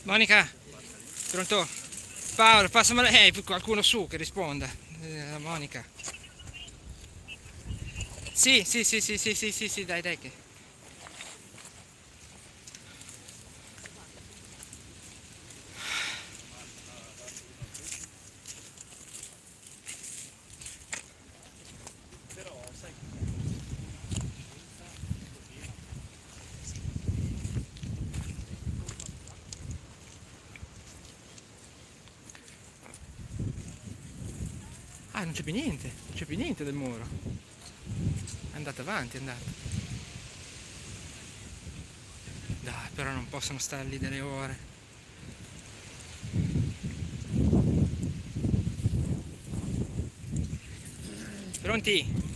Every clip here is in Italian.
Monica, pronto? Paolo, passamela, qualcuno su che risponda. Monica. Sì, sì, sì, sì, sì, sì, sì, sì, dai, dai che. Ah, non c'è più niente, non c'è più niente del muro. È andato avanti, è andato. Dai, però non possono stare lì delle ore. Pronti?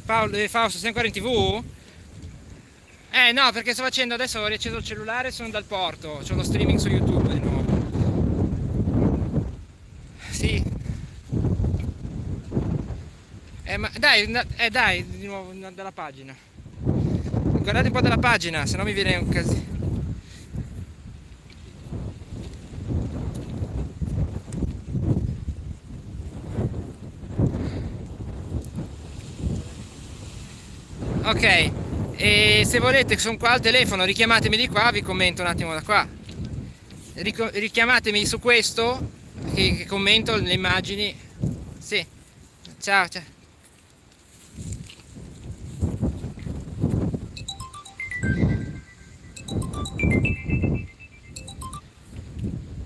Paolo, Fausto, sei ancora in TV? No, perché sto facendo adesso, ho riacceso il cellulare e sono dal porto. C'ho lo streaming su YouTube di nuovo. Sì. Ma dai, dai, di nuovo dalla pagina. Guardate un po' dalla pagina, se no mi viene un casino. Ok, e se volete, sono qua al telefono, richiamatemi di qua, vi commento un attimo da qua. Richiamatemi su questo, che commento le immagini. Sì, ciao, ciao.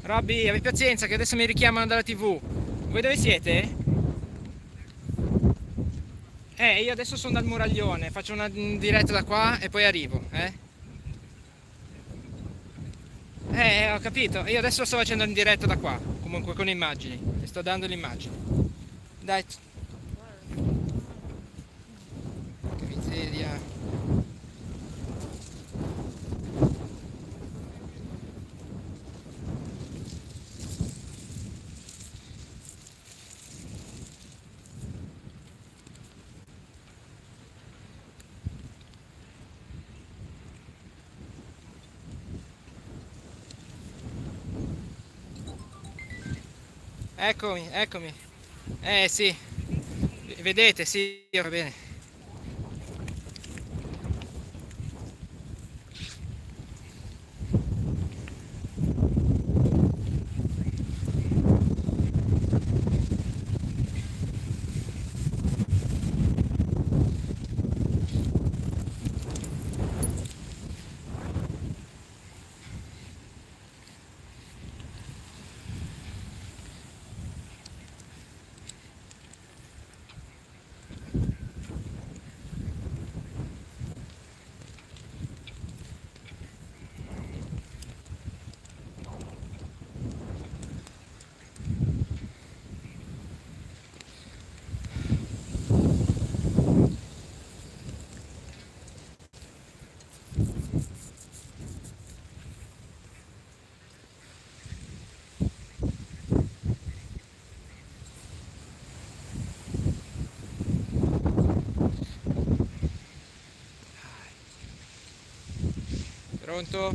Robby, abbi pazienza che adesso mi richiamano dalla TV. Voi dove siete? Io adesso sono dal Muraglione, faccio una diretta da qua e poi arrivo, eh? Ho capito, io adesso sto facendo in diretta da qua, comunque con immagini, ti sto dando le immagini. Dai, che miseria. Eccomi, eccomi. Sì, vedete, sì, va bene. Pronto?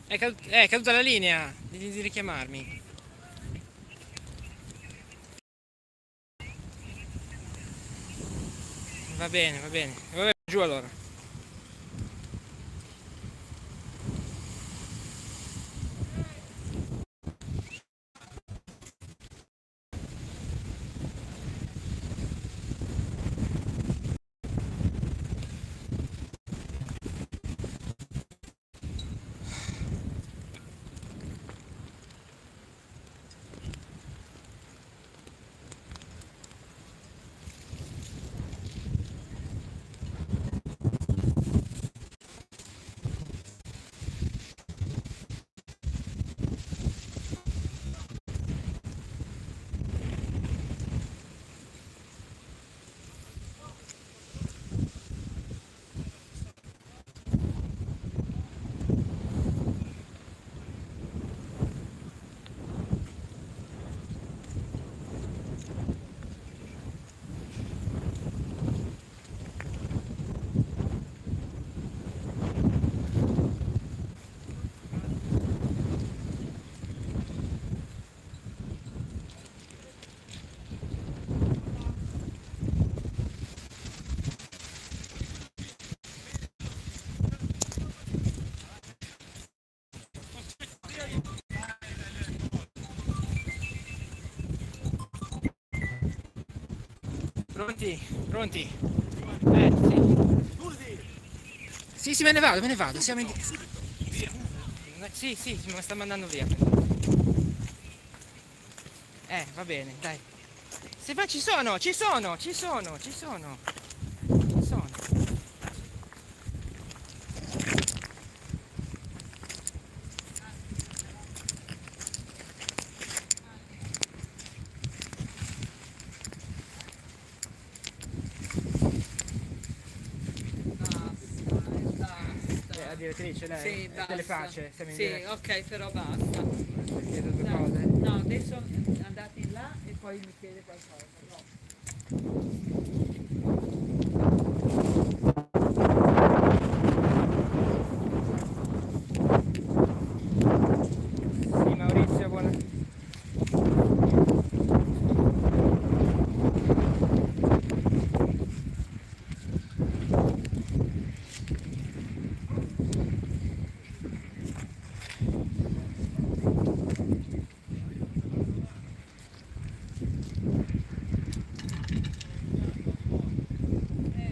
È caduta la linea, di richiamarmi. Va bene, va bene. Vabbè, giù allora. Pronti? Pronti? Sì. Sì, sì, me ne vado. Siamo in... Sì, sì, me la sta mandando via. Va bene, dai. Se va ci sono, ci sono, ci sono, ci sono, ci sono. La direttrice, lei? Sì, È delle basta. pace, siamo in Sì, diretta. ok, però basta. Chiedo due Dai. cose. No, adesso andate in là e poi mi chiede qualcosa. No. Sì, Maurizio, buona...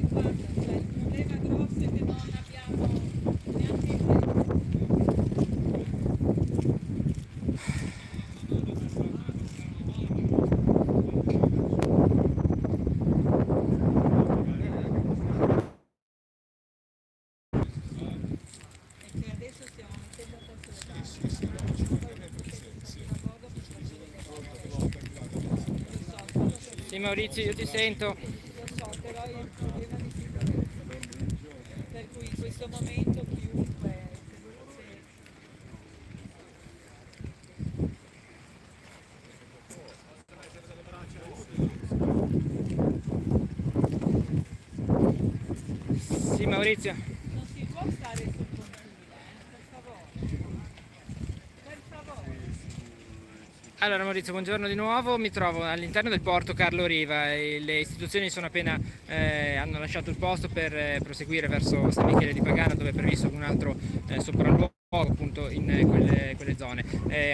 Guarda, cioè, il problema grosso è che non abbiamo neanche il... è che adesso stiamo mettendo a posto le barche. Poi a bordo per farci vedere. Lo so, solo Sì, Maurizio, io ti sento. lo so, però è il problema di sicurezza. Per cui in questo momento chiunque, se Sì, Maurizio. non si può stare sul pontile, per favore. Per favore. Allora Maurizio, buongiorno di nuovo, mi trovo all'interno del porto Carlo Riva e le istituzioni sono appena, hanno lasciato il posto per proseguire verso San Michele di Pagano dove è previsto un altro sopralluogo appunto in quelle zone.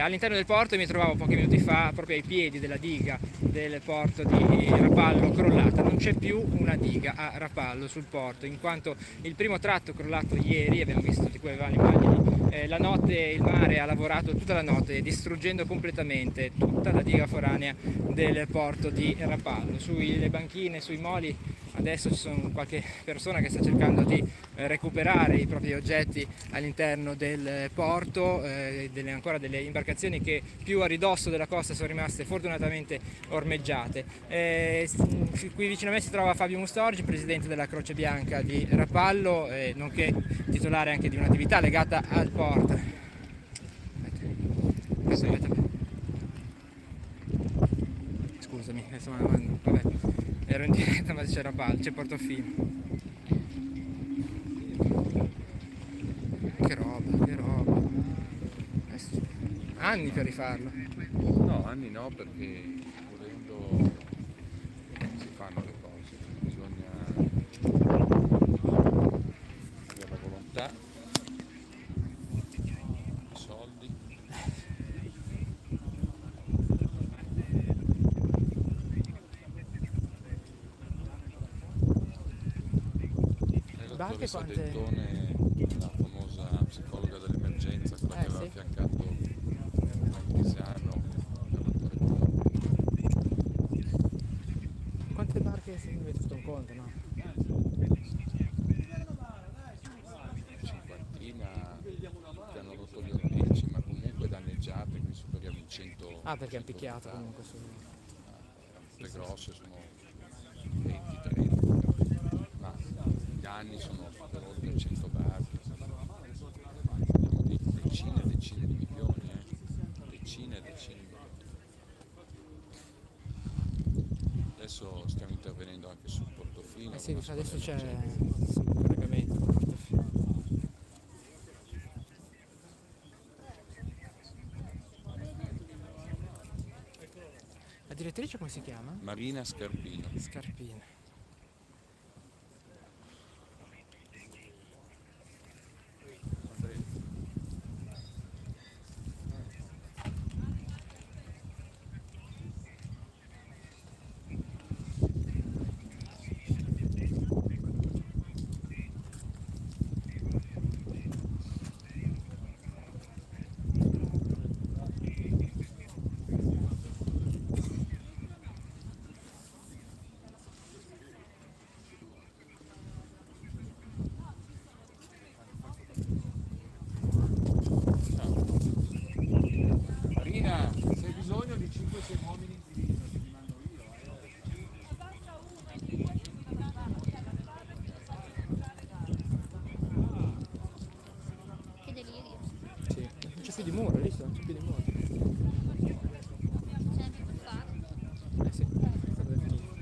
All'interno del porto mi trovavo pochi minuti fa proprio ai piedi della diga del porto di Rapallo crollata, non c'è più una diga a Rapallo sul porto in quanto il primo tratto crollato ieri, abbiamo visto tutti quelle immagini, la notte il mare ha lavorato tutta la notte distruggendo completamente tutta la diga foranea del porto di Rapallo. Sulle banchine, sui moli adesso ci sono qualche persona che sta cercando di recuperare i propri oggetti all'interno del porto, ancora delle imbarcazioni che più a ridosso della costa sono rimaste fortunatamente ormeggiate. Qui vicino a me si trova Fabio Mustorgi, presidente della Croce Bianca di Rapallo, nonché titolare anche di un'attività legata al porto. Aspetta. Scusami, insomma, vabbè, ero in diretta ma c'è Rapallo, c'è Portofino. Che roba, che roba. anni per rifarlo. No, anni no, perché volendo si fanno le cose, bisogna avere la volontà, i soldi. La Barche dottoressa quante? Dentone, la famosa psicologa dell'emergenza, quella che aveva Sì. affiancato Pisano, il dottore Colombo. Quante barche si mette tutto un conto, no? Cinquantina che hanno rotto gli orbirici, ma comunque danneggiate, qui superiamo i 100. Ah, perché hanno 100 picchiato mortali. comunque su. Le grosse sono 20-30, ma i danni sono per oltre 100 barche. Parliamo di decine e decine di milioni, decine e decine di milioni. Adesso stiamo intervenendo anche sul Portofino. Eh sì, con una adesso c'è squadra il collegamento con Portofino. La direttrice come si chiama? Marina Scarpino. Scarpina. Marina, se hai bisogno di 5-6 uomini in divisa, ti li mando io. Che delirio. Sì. Non c'è più di muro, hai visto? Non c'è più di muro. Ce n'è più per fare. Eh sì, è stato definito.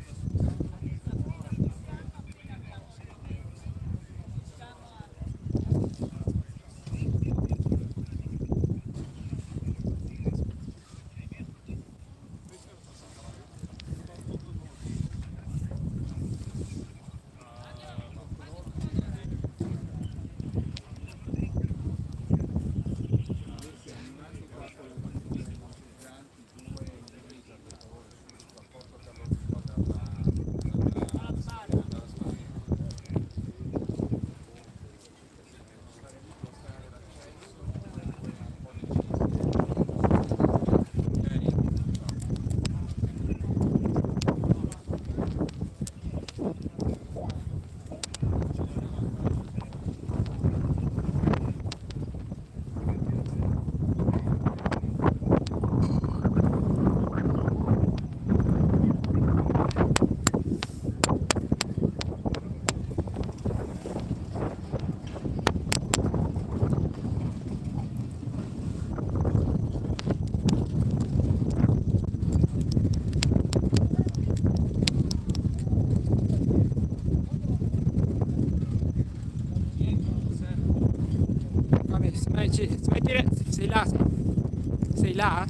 Vabbè, sei là? Sei là?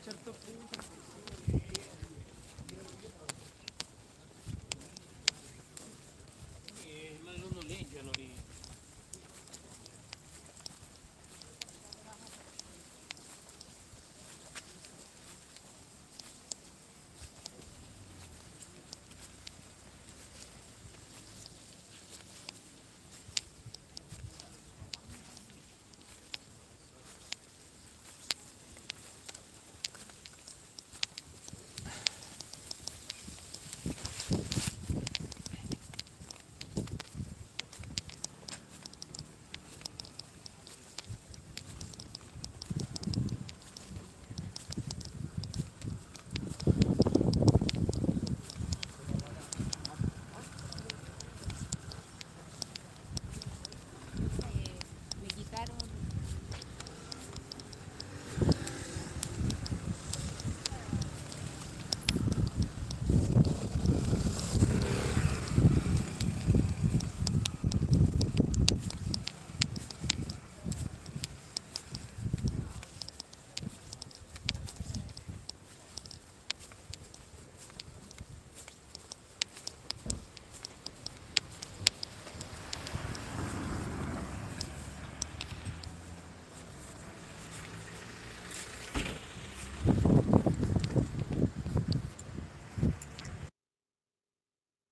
certo punto